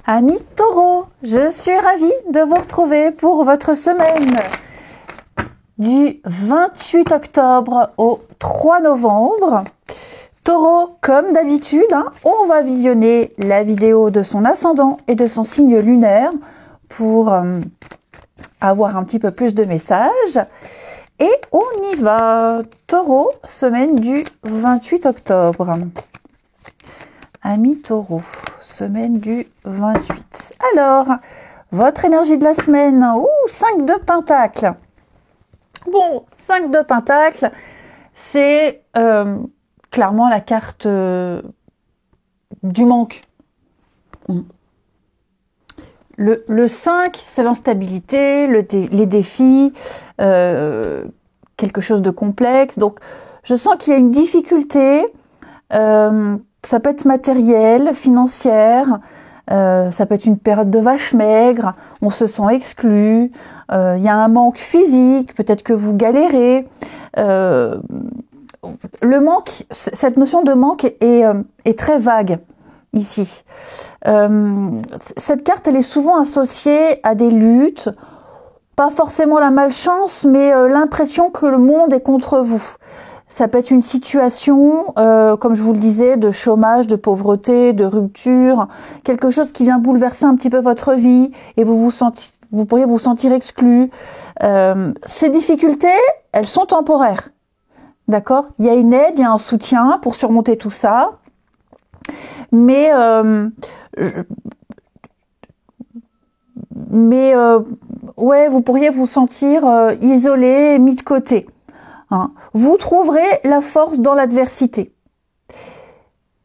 Amis Taureau, je suis ravie de vous retrouver pour votre semaine du 28 octobre au 3 novembre. Taureau, comme d'habitude, on va visionner la vidéo de son ascendant et de son signe lunaire pour avoir un petit peu plus de messages. Et on y va. Taureau, semaine du 28 octobre. Amis Taureau, semaine du 28. Alors, votre énergie de la semaine, 5 de Pentacle. Bon, 5 de Pentacle, c'est clairement la carte du manque. Le 5, c'est l'instabilité, les défis, quelque chose de complexe. Donc, je sens qu'il y a une difficulté. Ça peut être matériel, financière, ça peut être une période de vache maigre, on se sent exclu, il y a un manque physique, peut-être que vous galérez. Le manque, cette notion de manque est très vague ici. Cette carte, elle est souvent associée à des luttes, pas forcément la malchance, mais l'impression que le monde est contre vous. Ça peut être une situation, comme je vous le disais, de chômage, de pauvreté, de rupture, quelque chose qui vient bouleverser un petit peu votre vie et vous pourriez vous sentir exclu. Ces difficultés, elles sont temporaires, d'accord ? Il y a une aide, il y a un soutien pour surmonter tout ça, mais ouais, vous pourriez vous sentir isolé, mis de côté. Vous trouverez la force dans l'adversité.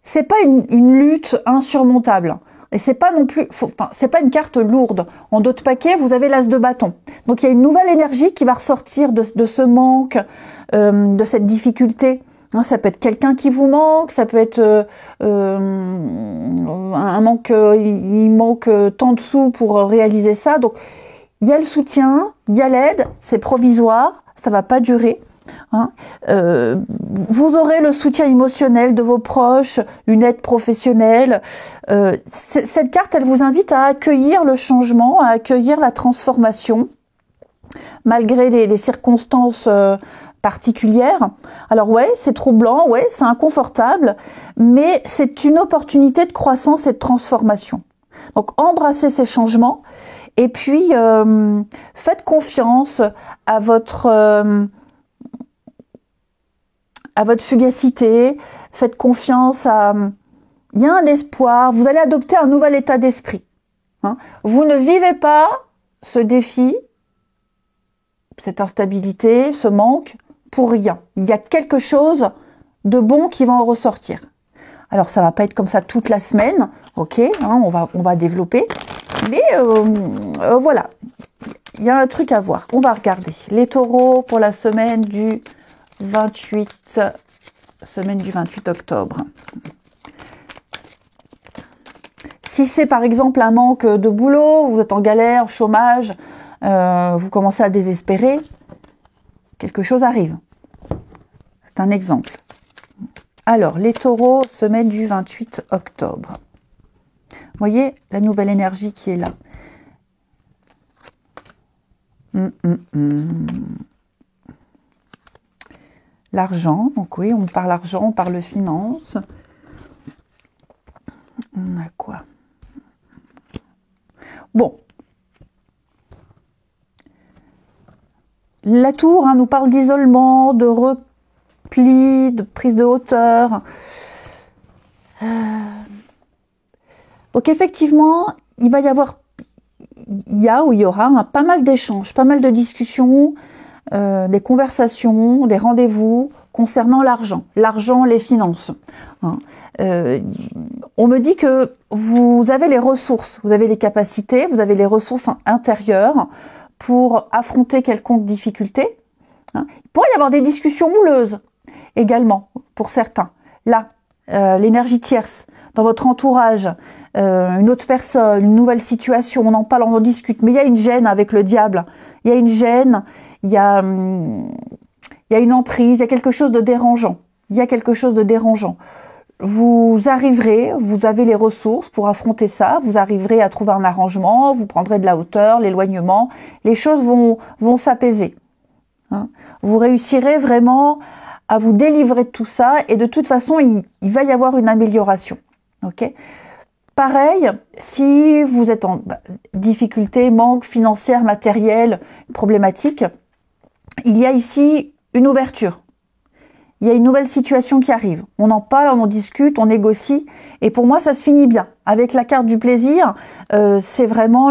C'est pas une lutte insurmontable. Et c'est pas non plus, c'est pas une carte lourde. En d'autres paquets, vous avez l'as de bâton. Donc il y a une nouvelle énergie qui va ressortir de ce manque, de cette difficulté. Ça peut être quelqu'un qui vous manque, ça peut être un manque, il manque tant de sous pour réaliser ça. Donc il y a le soutien, il y a l'aide, c'est provisoire, ça va pas durer. Vous aurez le soutien émotionnel de vos proches, une aide professionnelle. Cette carte, elle vous invite à accueillir le changement, à accueillir la transformation, malgré les circonstances particulières. Alors ouais, c'est troublant, ouais, c'est inconfortable, mais c'est une opportunité de croissance et de transformation. Donc embrassez ces changements et puis faites confiance à votre fugacité, faites confiance à... Il y a un espoir, vous allez adopter un nouvel état d'esprit. Vous ne vivez pas ce défi, cette instabilité, ce manque, pour rien. Il y a quelque chose de bon qui va en ressortir. Alors ça va pas être comme ça toute la semaine, ok, on va développer, mais voilà, il y a un truc à voir. On va regarder les taureaux pour la semaine du 28 octobre. Si c'est par exemple un manque de boulot, vous êtes en galère, chômage, vous commencez à désespérer, quelque chose arrive. C'est un exemple. Alors, les taureaux, semaine du 28 octobre. Vous voyez la nouvelle énergie qui est là. L'argent, donc oui, on parle argent, on parle finance. On a quoi? Bon. La tour nous parle d'isolement, de repli, de prise de hauteur. Donc effectivement, il y aura pas mal d'échanges, pas mal de discussions, des conversations, des rendez-vous concernant l'argent, les finances. On me dit que vous avez les ressources, vous avez les capacités, vous avez les ressources intérieures pour affronter quelconque difficulté. Il pourrait y avoir des discussions mouleuses également pour certains. Là, l'énergie tierce dans votre entourage, une autre personne, une nouvelle situation, on en parle, on en discute, mais il y a une gêne avec le diable, il y a une gêne, il y a une emprise, il y a quelque chose de dérangeant. vous arriverez, vous avez les ressources pour affronter ça, vous arriverez à trouver un arrangement, vous prendrez de la hauteur, l'éloignement, les choses vont s'apaiser. Hein. Vous réussirez vraiment à vous délivrer de tout ça et de toute façon, il va y avoir une amélioration. Ok ? Pareil, si vous êtes en difficulté, manque financière, matérielle, problématique, il y a ici une ouverture. Il y a une nouvelle situation qui arrive. On en parle, on en discute, on négocie. Et pour moi, ça se finit bien. Avec la carte du plaisir, c'est vraiment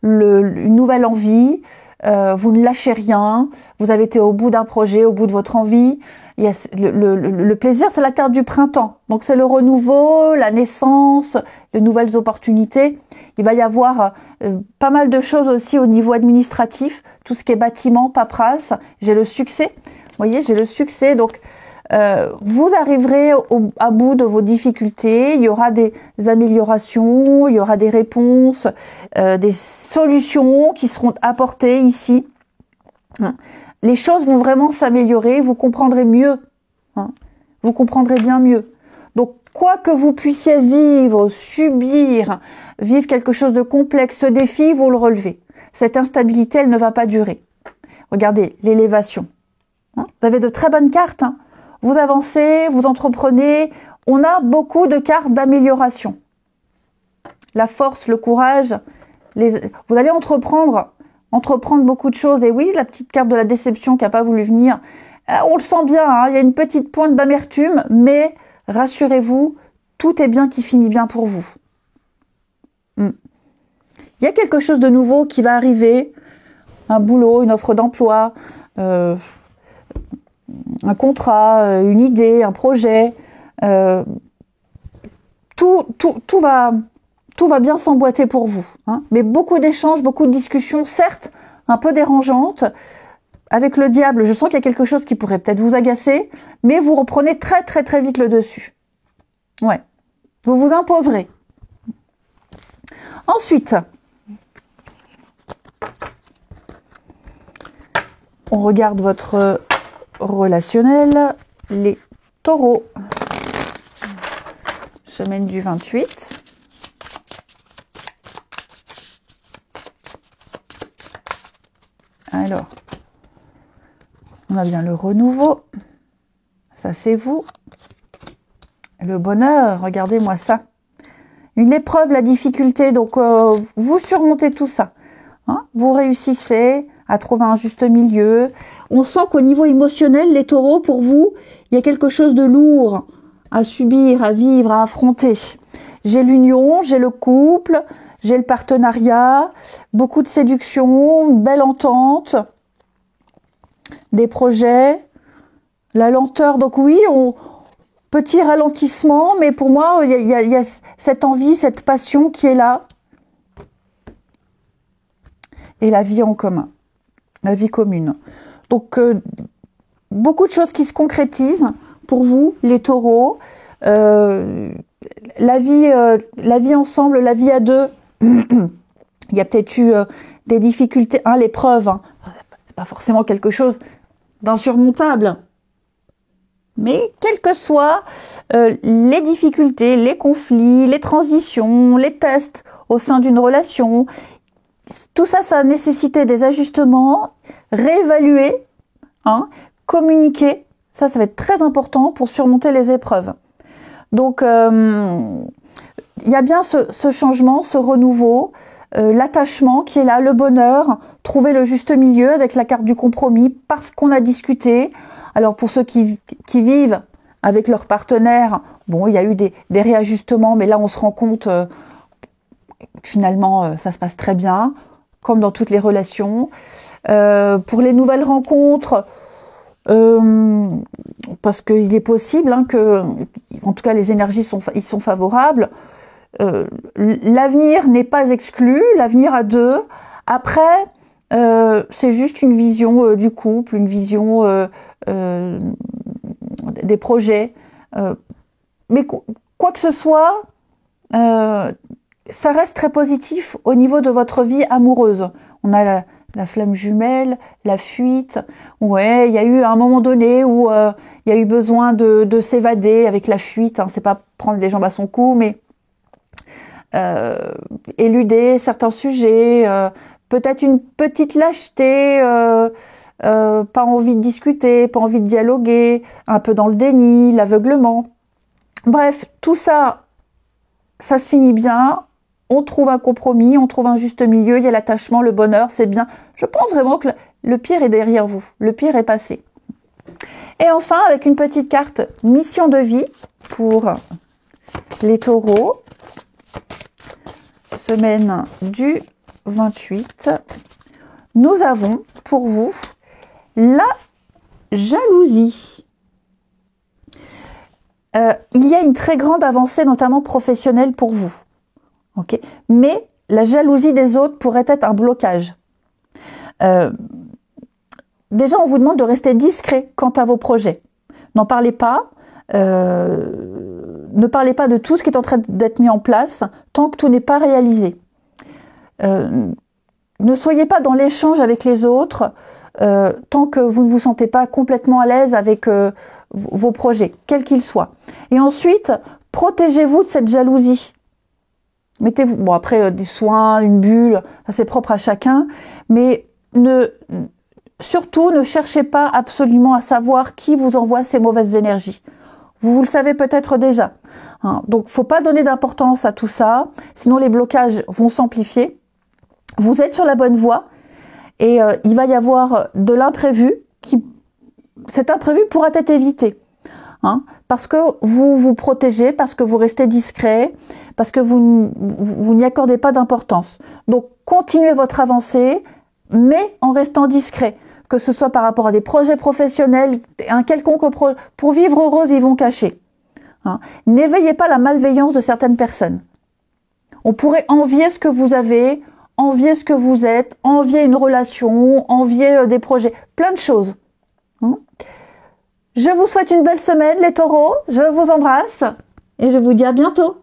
une nouvelle envie. Vous ne lâchez rien. Vous avez été au bout d'un projet, au bout de votre envie. Il y a le plaisir, c'est la carte du printemps. Donc c'est le renouveau, la naissance, de nouvelles opportunités. Il va y avoir pas mal de choses aussi au niveau administratif. Tout ce qui est bâtiment, paperasse. J'ai le succès. Vous voyez, j'ai le succès. Donc vous arriverez à bout de vos difficultés, il y aura des améliorations, il y aura des réponses, des solutions qui seront apportées ici. Les choses vont vraiment s'améliorer, vous comprendrez mieux, vous comprendrez bien mieux. Donc quoi que vous puissiez vivre, subir, vivre quelque chose de complexe, ce défi, vous le relevez. Cette instabilité, elle ne va pas durer. Regardez, l'élévation. Vous avez de très bonnes cartes, vous avancez, vous entreprenez, on a beaucoup de cartes d'amélioration. La force, le courage, vous allez entreprendre beaucoup de choses. Et oui, la petite carte de la déception qui n'a pas voulu venir, on le sent bien, il y a une petite pointe d'amertume, mais rassurez-vous, tout est bien qui finit bien pour vous. Il y a quelque chose de nouveau qui va arriver, un boulot, une offre d'emploi, un contrat, une idée, un projet, tout va bien s'emboîter pour vous. Mais beaucoup d'échanges, beaucoup de discussions, certes un peu dérangeantes. Avec le diable, je sens qu'il y a quelque chose qui pourrait peut-être vous agacer, mais vous reprenez très très très vite le dessus. Ouais, vous vous imposerez. Ensuite, on regarde votre relationnel, les taureaux. Semaine du 28. Alors, on a bien le renouveau. Ça, c'est vous. Le bonheur, regardez-moi ça. Une épreuve, la difficulté, donc vous surmontez tout ça. Vous réussissez à trouver un juste milieu. On sent qu'au niveau émotionnel, les taureaux, pour vous, il y a quelque chose de lourd à subir, à vivre, à affronter. J'ai l'union, j'ai le couple, j'ai le partenariat, beaucoup de séduction, une belle entente, des projets, la lenteur. Donc oui, petit ralentissement, mais pour moi, il y a cette envie, cette passion qui est là. Et la vie en commun, la vie commune. Donc, beaucoup de choses qui se concrétisent pour vous, les taureaux. La vie ensemble, la vie à deux. Il y a peut-être eu des difficultés. L'épreuve, c'est pas forcément quelque chose d'insurmontable. Mais quelles que soient les difficultés, les conflits, les transitions, les tests au sein d'une relation, tout ça, ça a nécessité des ajustements, réévaluer, communiquer. Ça va être très important pour surmonter les épreuves. Donc, il y a bien ce changement, ce renouveau, l'attachement qui est là, le bonheur, trouver le juste milieu avec la carte du compromis parce qu'on a discuté. Alors, pour ceux qui vivent avec leur partenaire, bon, il y a eu des réajustements, mais là, on se rend compte que finalement, ça se passe très bien, comme dans toutes les relations. Pour les nouvelles rencontres, parce qu'il est possible que, en tout cas, les énergies sont favorables. L'avenir n'est pas exclu, l'avenir à deux. Après, c'est juste une vision du couple, une vision des projets. Mais quoi que ce soit, ça reste très positif au niveau de votre vie amoureuse. On a la flamme jumelle, la fuite. Ouais, il y a eu un moment donné où il y a eu besoin de s'évader avec la fuite. Hein. C'est pas prendre les jambes à son cou, mais éluder certains sujets, peut-être une petite lâcheté, pas envie de discuter, pas envie de dialoguer, un peu dans le déni, l'aveuglement. Bref, tout ça, ça se finit bien. On trouve un compromis, on trouve un juste milieu, il y a l'attachement, le bonheur, c'est bien. Je pense vraiment que le pire est derrière vous, le pire est passé. Et enfin, avec une petite carte mission de vie pour les taureaux, semaine du 28, nous avons pour vous la jalousie. Il y a une très grande avancée, notamment professionnelle pour vous. Okay. Mais la jalousie des autres pourrait être un blocage. Déjà, on vous demande de rester discret quant à vos projets. N'en parlez pas. Ne parlez pas de tout ce qui est en train d'être mis en place tant que tout n'est pas réalisé. Ne soyez pas dans l'échange avec les autres tant que vous ne vous sentez pas complètement à l'aise avec vos projets, quels qu'ils soient. Et ensuite, protégez-vous de cette jalousie. Mettez-vous, bon après des soins, une bulle, ça c'est propre à chacun, mais surtout ne cherchez pas absolument à savoir qui vous envoie ces mauvaises énergies. Vous le savez peut-être déjà. Hein. Donc faut pas donner d'importance à tout ça, sinon les blocages vont s'amplifier. Vous êtes sur la bonne voie et il va y avoir de l'imprévu cet imprévu pourra être évité. Hein, parce que vous vous protégez, parce que vous restez discret, parce que vous n'y accordez pas d'importance. Donc, continuez votre avancée, mais en restant discret, que ce soit par rapport à des projets professionnels, un quelconque pour vivre heureux, vivons cachés. Hein, n'éveillez pas la malveillance de certaines personnes. On pourrait envier ce que vous avez, envier ce que vous êtes, envier une relation, envier des projets, plein de choses. Hein. Je vous souhaite une belle semaine, les taureaux. Je vous embrasse et je vous dis à bientôt.